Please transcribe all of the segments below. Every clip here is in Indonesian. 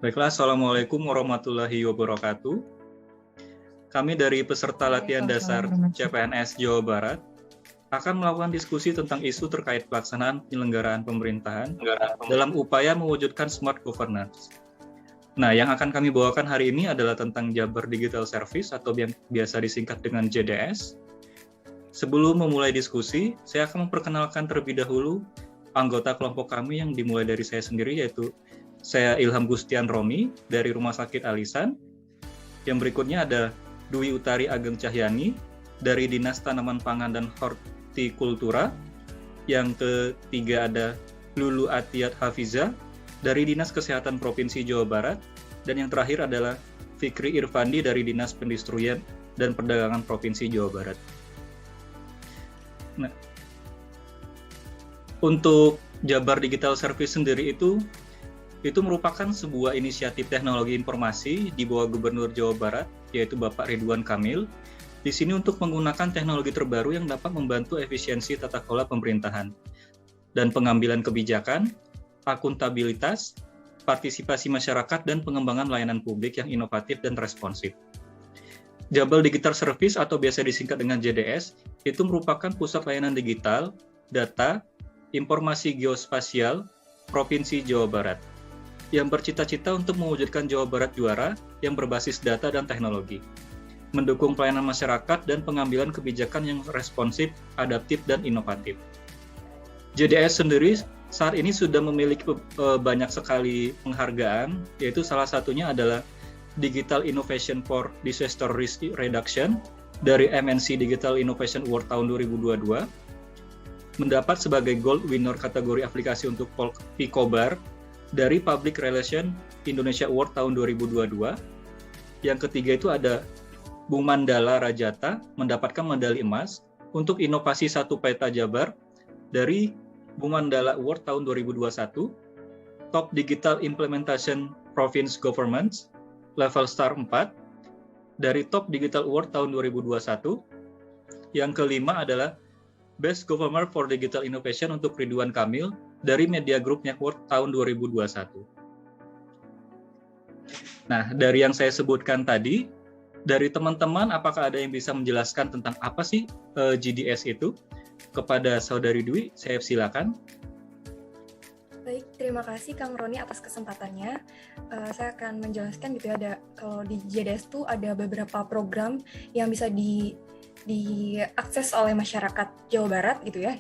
Baiklah, Assalamualaikum warahmatullahi wabarakatuh. Kami dari peserta latihan dasar CPNS Jawa Barat akan melakukan diskusi tentang isu terkait pelaksanaan penyelenggaraan pemerintahan dalam upaya mewujudkan smart governance. Nah, yang akan kami bawakan hari ini adalah tentang Jabar Digital Service atau yang biasa disingkat dengan JDS. Sebelum memulai diskusi, saya akan memperkenalkan terlebih dahulu anggota kelompok kami yang dimulai dari saya sendiri, yaitu saya Ilham Gustian Romi dari Rumah Sakit Alisan. Yang berikutnya ada Dwi Utari Ageng Cahyani dari Dinas Tanaman Pangan dan Hortikultura. Yang ketiga ada Lulu Atiyat Hafiza dari Dinas Kesehatan Provinsi Jawa Barat. Dan yang terakhir adalah Fikri Irfandi dari Dinas Perindustrian dan Perdagangan Provinsi Jawa Barat. Nah, untuk Jabar Digital Service sendiri itu merupakan sebuah inisiatif teknologi informasi di bawah Gubernur Jawa Barat, yaitu Bapak Ridwan Kamil. Di sini untuk menggunakan teknologi terbaru yang dapat membantu efisiensi tata kelola pemerintahan dan pengambilan kebijakan, akuntabilitas, partisipasi masyarakat, dan pengembangan layanan publik yang inovatif dan responsif. Jabar Digital Service atau biasa disingkat dengan JDS itu merupakan pusat layanan digital, data, informasi geospasial Provinsi Jawa Barat yang bercita-cita untuk mewujudkan Jawa Barat juara yang berbasis data dan teknologi, mendukung pelayanan masyarakat dan pengambilan kebijakan yang responsif, adaptif, dan inovatif. JDS sendiri saat ini sudah memiliki banyak sekali penghargaan, yaitu salah satunya adalah Digital Innovation for Disaster Risk Reduction dari MNC Digital Innovation Award tahun 2022, mendapat sebagai Gold Winner kategori aplikasi untuk Picobar dari Public Relation Indonesia Award tahun 2022. Yang ketiga itu ada Bung Mandala Rajata mendapatkan medali emas untuk inovasi satu peta Jabar dari Bung Mandala Award tahun 2021, Top Digital Implementation Province Governments level Star 4 dari Top Digital Award tahun 2021. Yang kelima adalah Best Governor for Digital Innovation untuk Ridwan Kamil dari Media Group Network tahun 2021. Nah, dari yang saya sebutkan tadi, dari teman-teman apakah ada yang bisa menjelaskan tentang apa sih JDS itu? Kepada Saudari Dwi, saya silakan. Baik, terima kasih Kang Roni atas kesempatannya. Saya akan menjelaskan gitu ya, kalau di JDS itu ada beberapa program yang bisa diakses oleh masyarakat Jawa Barat gitu ya.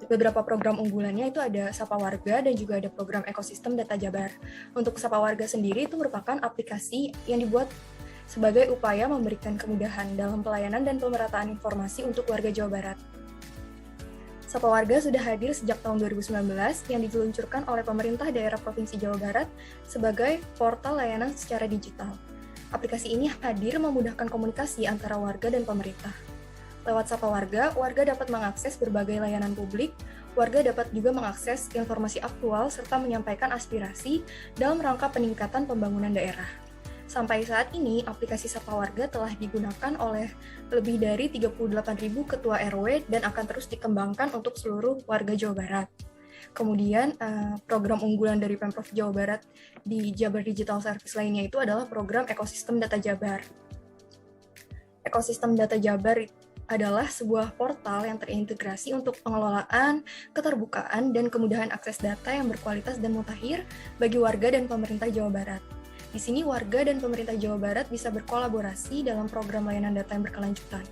Beberapa program unggulannya itu ada Sapa Warga dan juga ada program ekosistem data Jabar. Untuk Sapa Warga sendiri itu merupakan aplikasi yang dibuat sebagai upaya memberikan kemudahan dalam pelayanan dan pemerataan informasi untuk warga Jawa Barat. Sapa Warga sudah hadir sejak tahun 2019 yang diluncurkan oleh pemerintah daerah Provinsi Jawa Barat sebagai portal layanan secara digital. Aplikasi ini hadir memudahkan komunikasi antara warga dan pemerintah. Lewat Sapa Warga, warga dapat mengakses berbagai layanan publik, warga dapat juga mengakses informasi aktual serta menyampaikan aspirasi dalam rangka peningkatan pembangunan daerah. Sampai saat ini, aplikasi Sapa Warga telah digunakan oleh lebih dari 38.000 ketua RW dan akan terus dikembangkan untuk seluruh warga Jawa Barat. Kemudian, program unggulan dari Pemprov Jawa Barat di Jabar Digital Service lainnya itu adalah program Ekosistem Data Jabar. Ekosistem Data Jabar adalah sebuah portal yang terintegrasi untuk pengelolaan, keterbukaan, dan kemudahan akses data yang berkualitas dan mutakhir bagi warga dan pemerintah Jawa Barat. Di sini warga dan pemerintah Jawa Barat bisa berkolaborasi dalam program layanan data yang berkelanjutan.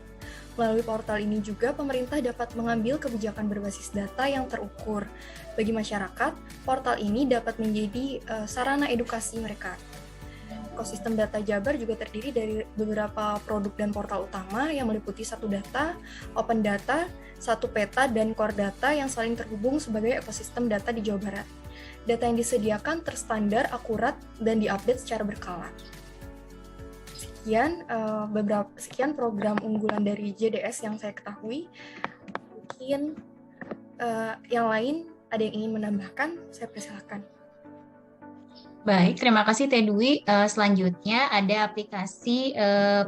Melalui portal ini juga pemerintah dapat mengambil kebijakan berbasis data yang terukur. Bagi masyarakat, portal ini dapat menjadi sarana edukasi mereka. Ekosistem data Jabar juga terdiri dari beberapa produk dan portal utama yang meliputi satu data, open data, satu peta, dan core data yang saling terhubung sebagai ekosistem data di Jawa Barat. Data yang disediakan terstandar, akurat, dan diupdate secara berkala. Sekian program unggulan dari JDS yang saya ketahui. Mungkin yang lain ada yang ingin menambahkan, saya persilakan. Baik, terima kasih Teh Dwi. Selanjutnya ada aplikasi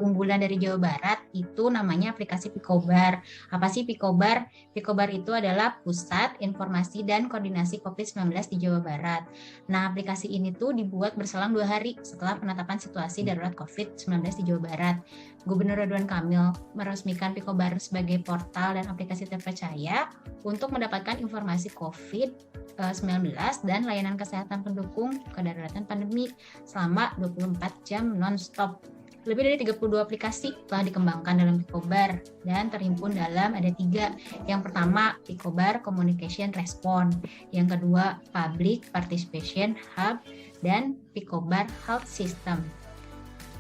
unggulan dari Jawa Barat, itu namanya aplikasi Picobar. Apa sih Picobar? Picobar itu adalah Pusat Informasi dan Koordinasi COVID-19 di Jawa Barat. Nah, aplikasi ini tuh dibuat berselang 2 hari setelah penetapan situasi darurat COVID-19 di Jawa Barat. Gubernur Ridwan Kamil meresmikan Picobar sebagai portal dan aplikasi terpercaya untuk mendapatkan informasi COVID-19 dan layanan kesehatan pendukung kedaruratan pandemi selama 24 jam non-stop. Lebih dari 32 aplikasi telah dikembangkan dalam Picobar dan terhimpun dalam ada 3. Yang pertama, Picobar Communication Response. Yang kedua, Public Participation Hub dan Picobar Health System.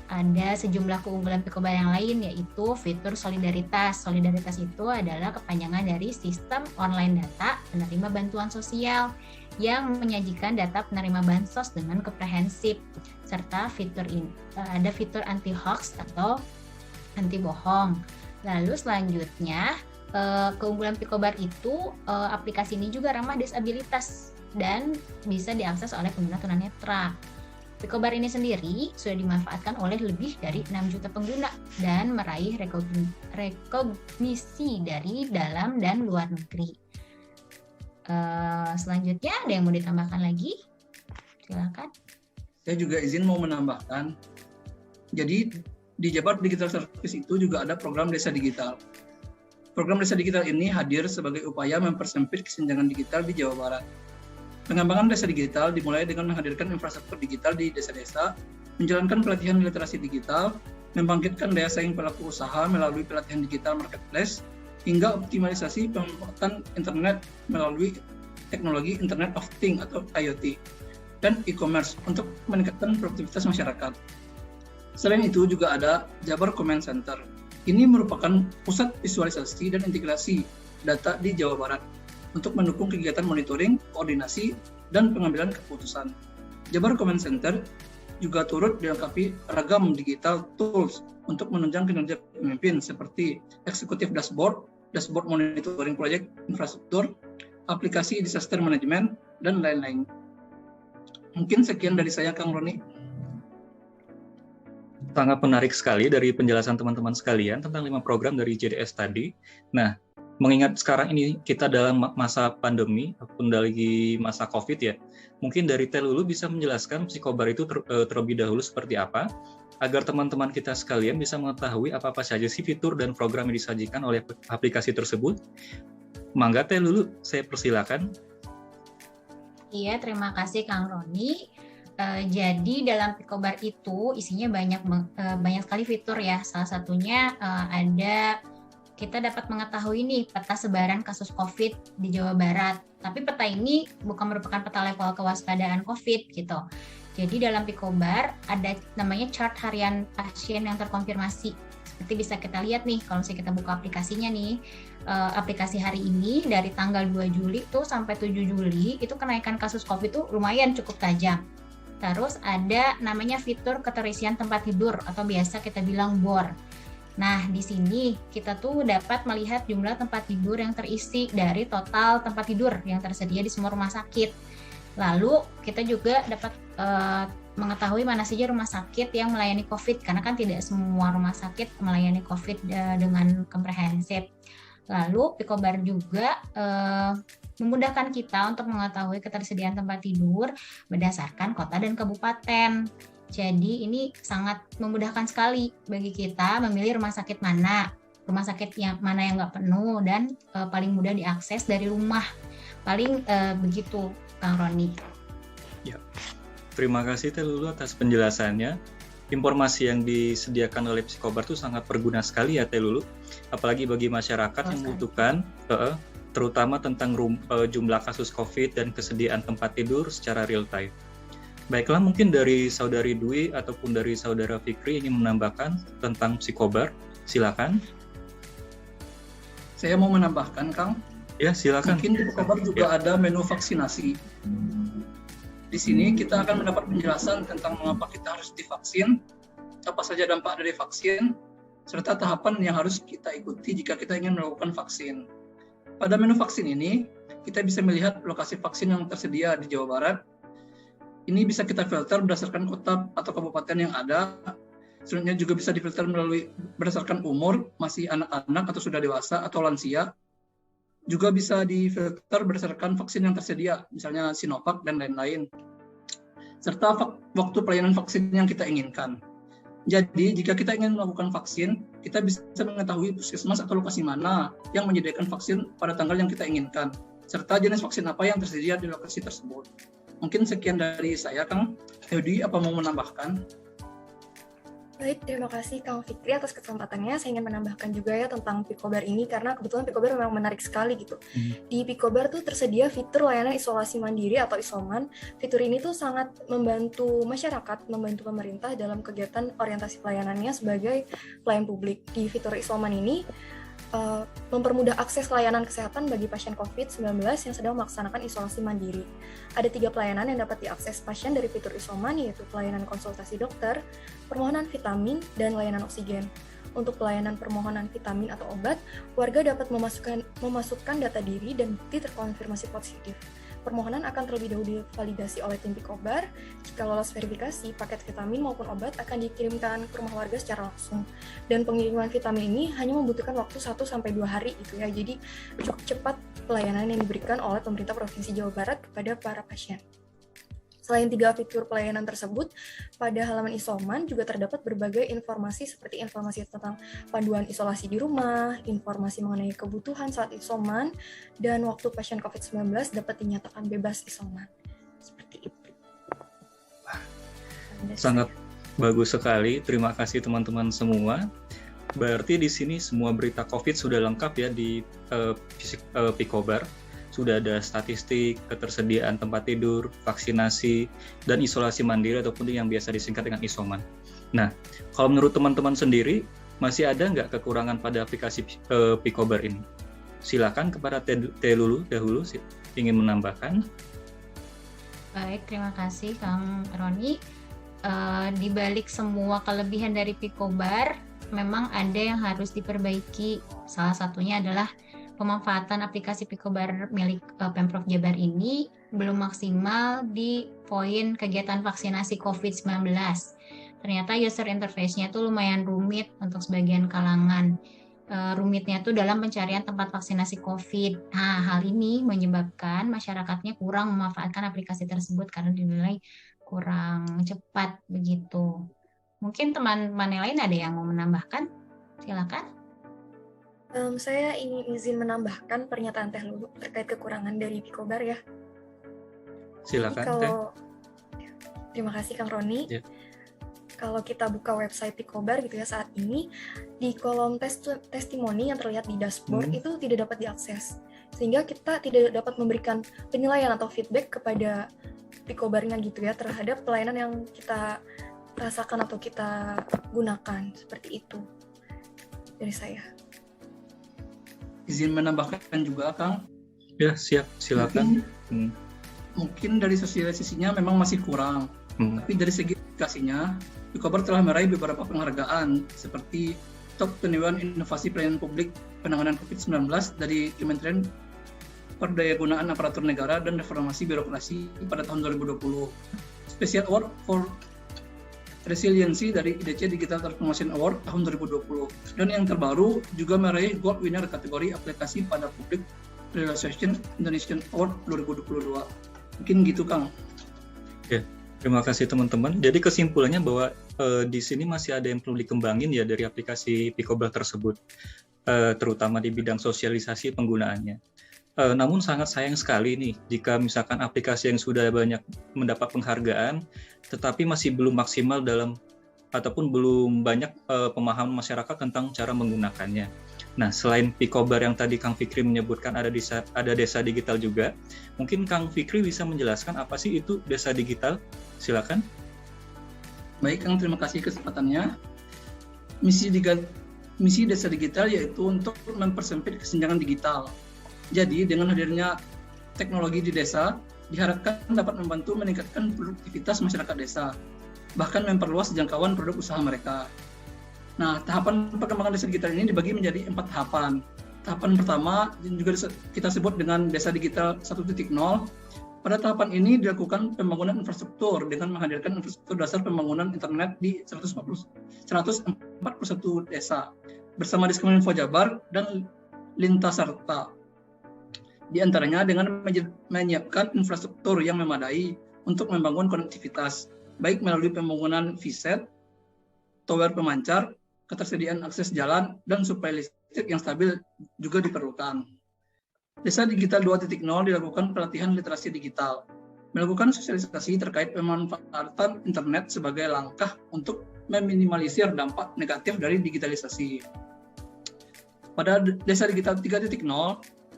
Ada sejumlah keunggulan Picobar yang lain, yaitu fitur solidaritas. Solidaritas itu adalah kepanjangan dari sistem online data penerima bantuan sosial yang menyajikan data penerima bansos dengan komprehensif, serta ada fitur anti hoax atau anti bohong. Lalu selanjutnya, keunggulan Picobar itu aplikasi ini juga ramah disabilitas dan bisa diakses oleh pengguna tunanetra. Picobar ini sendiri sudah dimanfaatkan oleh lebih dari 6 juta pengguna dan meraih rekognisi dari dalam dan luar negeri. Selanjutnya ada yang mau ditambahkan lagi? Silakan. Saya juga izin mau menambahkan. Jadi di Jabar Digital Service itu juga ada program Desa Digital. Program Desa Digital ini hadir sebagai upaya mempersempit kesenjangan digital di Jawa Barat. Pengembangan desa digital dimulai dengan menghadirkan infrastruktur digital di desa-desa, menjalankan pelatihan literasi digital, membangkitkan daya saing pelaku usaha melalui pelatihan digital marketplace, hingga optimalisasi pemanfaatan internet melalui teknologi Internet of Things atau IoT, dan e-commerce untuk meningkatkan produktivitas masyarakat. Selain itu juga ada Jabar Command Center. Ini merupakan pusat visualisasi dan integrasi data di Jawa Barat untuk mendukung kegiatan monitoring, koordinasi, dan pengambilan keputusan. Jabar Command Center juga turut dilengkapi ragam digital tools untuk menunjang kinerja pemimpin seperti Executive Dashboard, Dashboard Monitoring Project Infrastruktur, aplikasi Disaster Management, dan lain-lain. Mungkin sekian dari saya, Kang Roni. Sangat menarik sekali dari penjelasan teman-teman sekalian tentang 5 program dari JDS tadi. Nah, mengingat sekarang ini kita dalam masa pandemi ataupun dari masa COVID ya, mungkin dari Teh Lulu bisa menjelaskan Picobar itu terlebih dahulu seperti apa, agar teman-teman kita sekalian bisa mengetahui apa-apa saja sih fitur dan program yang disajikan oleh aplikasi tersebut. Mangga Teh Lulu, saya persilakan. Iya, terima kasih Kang Roni. Jadi dalam Picobar itu isinya banyak sekali fitur ya. Salah satunya ada kita dapat mengetahui nih peta sebaran kasus COVID di Jawa Barat. Tapi peta ini bukan merupakan peta level kewaspadaan COVID gitu. Jadi dalam Picobar ada namanya chart harian pasien yang terkonfirmasi. Seperti bisa kita lihat nih kalau misalnya kita buka aplikasinya nih, aplikasi hari ini dari tanggal 2 Juli tuh sampai 7 Juli itu kenaikan kasus COVID tuh lumayan cukup tajam. Terus ada namanya fitur keterisian tempat tidur atau biasa kita bilang BOR. Nah, di sini kita tuh dapat melihat jumlah tempat tidur yang terisi dari total tempat tidur yang tersedia di semua rumah sakit. Lalu kita juga dapat mengetahui mana saja rumah sakit yang melayani COVID, karena kan tidak semua rumah sakit melayani COVID dengan komprehensif. Lalu Picobar juga memudahkan kita untuk mengetahui ketersediaan tempat tidur berdasarkan kota dan kabupaten. Jadi ini sangat memudahkan sekali bagi kita memilih rumah sakit mana yang nggak penuh dan paling mudah diakses dari rumah. Paling begitu, Kang Roni. Ya, terima kasih Teh Lulu atas penjelasannya. Informasi yang disediakan oleh Picobar itu sangat berguna sekali ya Teh Lulu, apalagi bagi masyarakat yang membutuhkan, terutama tentang jumlah kasus COVID dan kesediaan tempat tidur secara real time. Baiklah, mungkin dari Saudari Dwi ataupun dari Saudara Fikri ingin menambahkan tentang Picobar, silakan. Saya mau menambahkan, Kang. Ya, silakan. Mungkin di Picobar juga ada menu vaksinasi. Di sini kita akan mendapat penjelasan tentang mengapa kita harus divaksin, apa saja dampak dari vaksin, serta tahapan yang harus kita ikuti jika kita ingin melakukan vaksin. Pada menu vaksin ini, kita bisa melihat lokasi vaksin yang tersedia di Jawa Barat, Ini bisa kita filter berdasarkan kota atau kabupaten yang ada. Selanjutnya juga bisa difilter berdasarkan umur, masih anak-anak atau sudah dewasa atau lansia. Juga bisa difilter berdasarkan vaksin yang tersedia, misalnya Sinovac dan lain-lain. Serta waktu pelayanan vaksin yang kita inginkan. Jadi, jika kita ingin melakukan vaksin, kita bisa mengetahui puskesmas atau lokasi mana yang menyediakan vaksin pada tanggal yang kita inginkan, serta jenis vaksin apa yang tersedia di lokasi tersebut. Mungkin sekian dari saya, Kang. Yudi, apa mau menambahkan? Baik, terima kasih Kang Fikri atas kesempatannya. Saya ingin menambahkan juga ya tentang Picobar ini, karena kebetulan Picobar memang menarik sekali gitu. Di Picobar tuh tersedia fitur layanan isolasi mandiri atau isoman. Fitur ini tuh sangat membantu masyarakat, membantu pemerintah dalam kegiatan orientasi pelayanannya sebagai pelayan publik. Di fitur isoman ini, mempermudah akses layanan kesehatan bagi pasien COVID-19 yang sedang melaksanakan isolasi mandiri. Ada 3 pelayanan yang dapat diakses pasien dari fitur isoman, yaitu pelayanan konsultasi dokter, permohonan vitamin, dan layanan oksigen. Untuk pelayanan permohonan vitamin atau obat, warga dapat memasukkan data diri dan bukti terkonfirmasi positif. Permohonan akan terlebih dahulu divalidasi oleh tim Picobar. Jika lolos verifikasi, paket vitamin maupun obat akan dikirimkan ke rumah warga secara langsung. Dan pengiriman vitamin ini hanya membutuhkan waktu 1-2 hari gitu ya. Jadi cukup cepat pelayanan yang diberikan oleh pemerintah Provinsi Jawa Barat kepada para pasien. Selain 3 fitur pelayanan tersebut, pada halaman isoman juga terdapat berbagai informasi seperti informasi tentang panduan isolasi di rumah, informasi mengenai kebutuhan saat isoman, dan waktu pasien COVID-19 dapat dinyatakan bebas isoman. Seperti itu. Sangat bagus sekali. Terima kasih teman-teman semua. Berarti di sini semua berita COVID sudah lengkap ya di Picobar. Sudah ada statistik, ketersediaan tempat tidur, vaksinasi, dan isolasi mandiri ataupun yang biasa disingkat dengan isoman. Nah, kalau menurut teman-teman sendiri, masih ada nggak kekurangan pada aplikasi Picobar ini? Silakan kepada Teh Lulu dahulu ingin menambahkan. Baik, terima kasih Kang Roni. Di balik semua kelebihan dari Picobar, memang ada yang harus diperbaiki. Salah satunya adalah pemanfaatan aplikasi Picobar milik Pemprov Jabar ini belum maksimal di poin kegiatan vaksinasi COVID-19. Ternyata user interface-nya tuh lumayan rumit untuk sebagian kalangan. Rumitnya tuh dalam pencarian tempat vaksinasi COVID. Nah, hal ini menyebabkan masyarakatnya kurang memanfaatkan aplikasi tersebut karena dinilai kurang cepat begitu. Mungkin teman-teman yang lain ada yang mau menambahkan? Silakan. Saya ingin izin menambahkan pernyataan Teh Lulu terkait kekurangan dari Picobar ya. Silakan, Teh. Terima kasih Kang Roni. Ya. Kalau kita buka website Picobar gitu ya saat ini, di kolom testimoni yang terlihat di dashboard itu tidak dapat diakses. Sehingga kita tidak dapat memberikan penilaian atau feedback kepada Picobarnya gitu ya terhadap pelayanan yang kita rasakan atau kita gunakan. Seperti itu dari saya. Izin menambahkan juga, Kang. Ya, siap. Silakan. Mungkin dari sosialisasinya memang masih kurang. Tapi dari segi aplikasinya, Picobar telah meraih beberapa penghargaan seperti Top 21 Inovasi Pelayanan Publik Penanganan COVID-19 dari Kementerian Perdayagunaan Aparatur Negara dan Reformasi Birokrasi pada tahun 2020. Special Award for Resiliency dari IDC Digital Transformation Award tahun 2020. Dan yang terbaru juga meraih Gold Winner kategori aplikasi pada Public Realization Indonesian Award 2022. Mungkin gitu, Kang. Ya, terima kasih teman-teman. Jadi kesimpulannya bahwa di sini masih ada yang perlu dikembangin ya dari aplikasi Picobar tersebut, terutama di bidang sosialisasi penggunaannya. Namun sangat sayang sekali nih jika misalkan aplikasi yang sudah banyak mendapat penghargaan tetapi masih belum maksimal dalam ataupun belum banyak pemahaman masyarakat tentang cara menggunakannya. Nah, selain Picobar yang tadi Kang Fikri menyebutkan ada desa digital juga, mungkin Kang Fikri bisa menjelaskan apa sih itu desa digital? Silakan. Baik, Kang, terima kasih kesempatannya. Misi desa digital yaitu untuk mempersempit kesenjangan digital. Jadi, dengan hadirnya teknologi di desa, diharapkan dapat membantu meningkatkan produktivitas masyarakat desa, bahkan memperluas jangkauan produk usaha mereka. Nah, tahapan perkembangan desa digital ini dibagi menjadi 4 tahapan. Tahapan pertama juga kita sebut dengan desa digital 1.0. Pada tahapan ini dilakukan pembangunan infrastruktur dengan menghadirkan infrastruktur dasar pembangunan internet di 141 desa bersama Diskominfo Jabar dan Lintasarta. Di antaranya dengan menyiapkan infrastruktur yang memadai untuk membangun konektivitas, baik melalui pembangunan VSET, tower pemancar, ketersediaan akses jalan, dan suplai listrik yang stabil juga diperlukan. Desa Digital 2.0 dilakukan pelatihan literasi digital, melakukan sosialisasi terkait pemanfaatan internet sebagai langkah untuk meminimalisir dampak negatif dari digitalisasi. Pada Desa Digital 3.0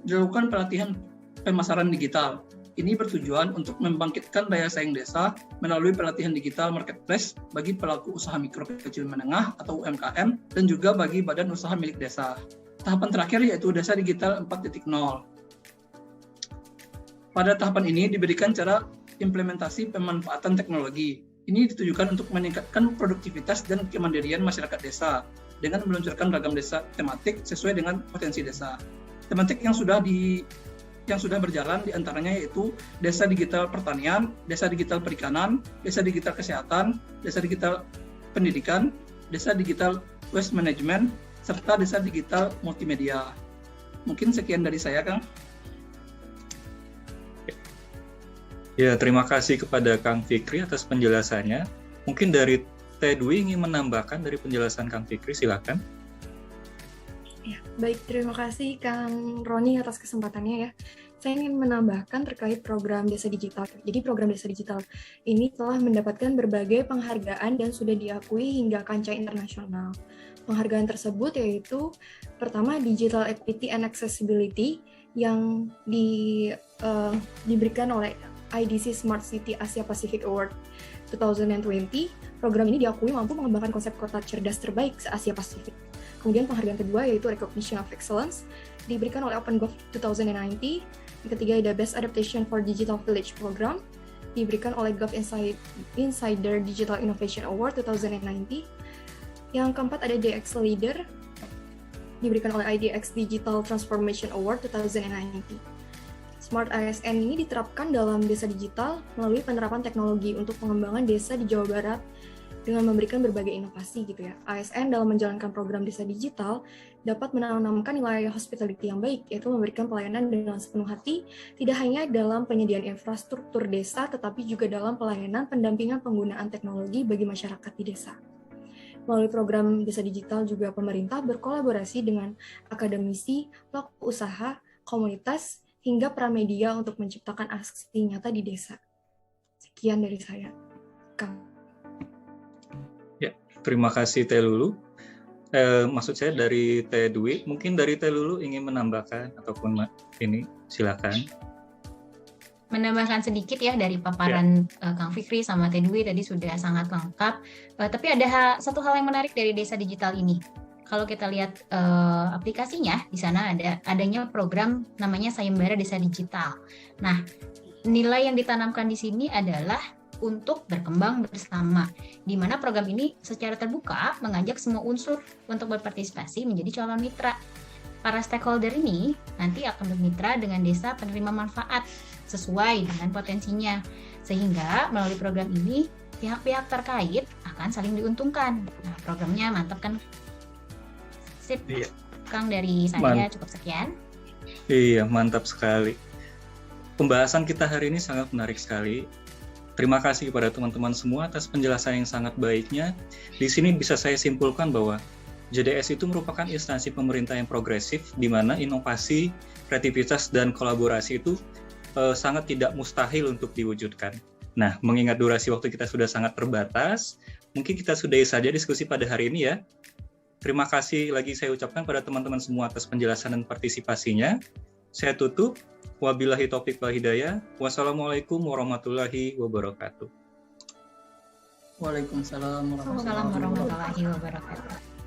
dilakukan pelatihan pemasaran digital. Ini bertujuan untuk membangkitkan daya saing desa melalui pelatihan digital marketplace bagi pelaku usaha mikro kecil menengah atau UMKM dan juga bagi badan usaha milik desa. Tahapan terakhir yaitu Desa Digital 4.0. Pada tahapan ini diberikan cara implementasi pemanfaatan teknologi. Ini ditujukan untuk meningkatkan produktivitas dan kemandirian masyarakat desa dengan meluncurkan ragam desa tematik sesuai dengan potensi desa. Tematik yang sudah berjalan diantaranya yaitu Desa Digital Pertanian, Desa Digital Perikanan, Desa Digital Kesehatan, Desa Digital Pendidikan, Desa Digital Waste Management, serta Desa Digital Multimedia. Mungkin sekian dari saya, Kang. Ya, terima kasih kepada Kang Fikri atas penjelasannya. Mungkin dari Teh Dwi ingin menambahkan dari penjelasan Kang Fikri, silakan. Ya, baik, terima kasih Kang Roni atas kesempatannya ya. Saya ingin menambahkan terkait program Desa Digital. Jadi program Desa Digital ini telah mendapatkan berbagai penghargaan dan sudah diakui hingga kancah internasional. Penghargaan tersebut yaitu pertama Digital Equity and Accessibility yang diberikan oleh IDC Smart City Asia Pacific Award 2020. Program ini diakui mampu mengembangkan konsep kota cerdas terbaik se-Asia Pasifik. Kemudian penghargaan kedua yaitu Recognition of Excellence diberikan oleh OpenGov 2090. Yang ketiga ada Best Adaptation for Digital Village Program diberikan oleh Gov Insider Digital Innovation Award 2090. Yang keempat ada DX Leader diberikan oleh IDX Digital Transformation Award 2090. Smart ASN ini diterapkan dalam desa digital melalui penerapan teknologi untuk pengembangan desa di Jawa Barat dengan memberikan berbagai inovasi gitu ya. ASN dalam menjalankan program desa digital dapat menanamkan nilai hospitality yang baik, yaitu memberikan pelayanan dengan sepenuh hati, tidak hanya dalam penyediaan infrastruktur desa, tetapi juga dalam pelayanan pendampingan penggunaan teknologi bagi masyarakat di desa. Melalui program desa digital juga pemerintah berkolaborasi dengan akademisi, pelaku usaha, komunitas, hingga pramedia untuk menciptakan aksi nyata di desa. Sekian dari saya, Kang. Ya, terima kasih Teh Lulu. Maksud saya dari Teh Dwi, mungkin dari Teh Lulu ingin menambahkan ataupun ini, silakan. Menambahkan sedikit ya dari paparan Kang Fikri sama Teh Dwi tadi sudah sangat lengkap. Tapi ada satu hal yang menarik dari desa digital ini. Kalau kita lihat aplikasinya, di sana adanya program namanya Sayembara Desa Digital. Nah, nilai yang ditanamkan di sini adalah untuk berkembang bersama, di mana program ini secara terbuka mengajak semua unsur untuk berpartisipasi menjadi calon mitra. Para stakeholder ini nanti akan bermitra dengan desa penerima manfaat sesuai dengan potensinya, sehingga melalui program ini pihak-pihak terkait akan saling diuntungkan. Nah, programnya mantap kan? Sip. Iya. Kang, dari saya cukup sekian. Iya, mantap sekali. Pembahasan kita hari ini sangat menarik sekali. Terima kasih kepada teman-teman semua atas penjelasan yang sangat baiknya. Di sini bisa saya simpulkan bahwa JDS itu merupakan instansi pemerintah yang progresif, di mana inovasi, kreativitas, dan kolaborasi itu sangat tidak mustahil untuk diwujudkan. Nah, mengingat durasi waktu kita sudah sangat terbatas, mungkin kita sudahi saja diskusi pada hari ini ya. Terima kasih lagi saya ucapkan pada teman-teman semua atas penjelasan dan partisipasinya. Saya tutup. Wabillahi taufiq wal hidayah. Wassalamualaikum warahmatullahi wabarakatuh. Waalaikumsalam warahmatullahi wabarakatuh.